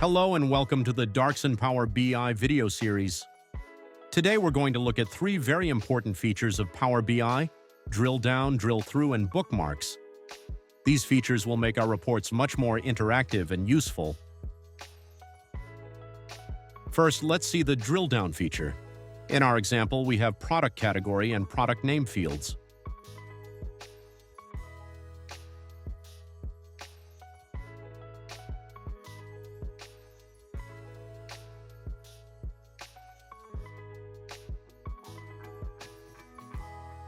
Hello and welcome to the Darksn Power BI video series. Today we're going to look at three very important features of Power BI: drill down, drill through, and bookmarks. These features will make our reports much more interactive and useful. First, let's see the drill down feature. In our example, we have product category and product name fields.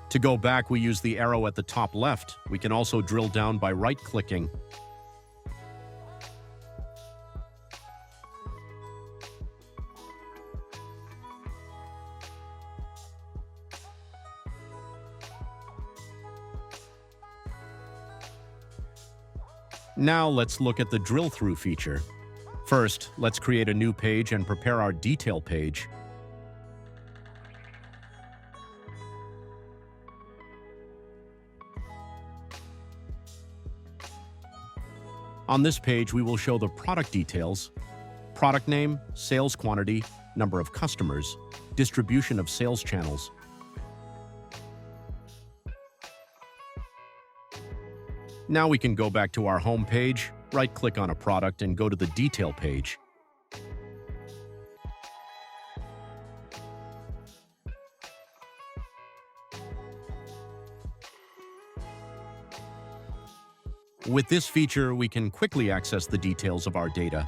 To go back, we use the arrow at the top left. We can also drill down by right-clicking. Now let's look at the drill through feature. First, let's create a new page and prepare our detail page. On this page, we will show the product details: product name, sales quantity, number of customers, distribution of sales channels. Now we can go back to our home page, right-click on a product, and go to the detail page. With this feature, we can quickly access the details of our data.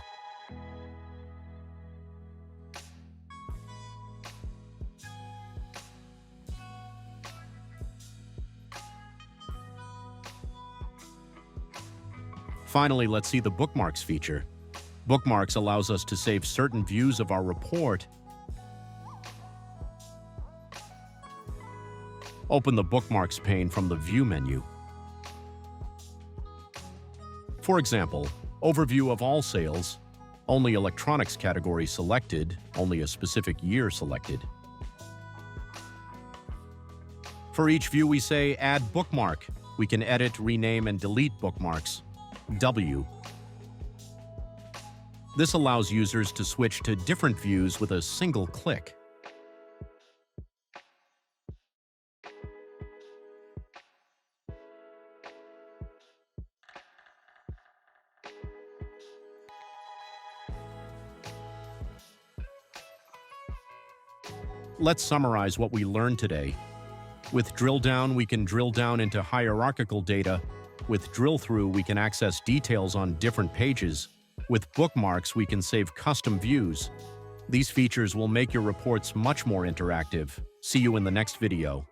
Finally, let's see the bookmarks feature. Bookmarks allows us to save certain views of our report. Open the bookmarks pane from the View menu. For example, overview of all sales, only electronics category selected, only a specific year selected. For each view, we say Add Bookmark. We can edit, rename, and delete bookmarks. W. This allows users to switch to different views with a single click. Let's summarize what we learned today. With drill down, we can drill down into hierarchical data. With drill through, we can access details on different pages. With bookmarks, we can save custom views. These features will make your reports much more interactive. See you in the next video.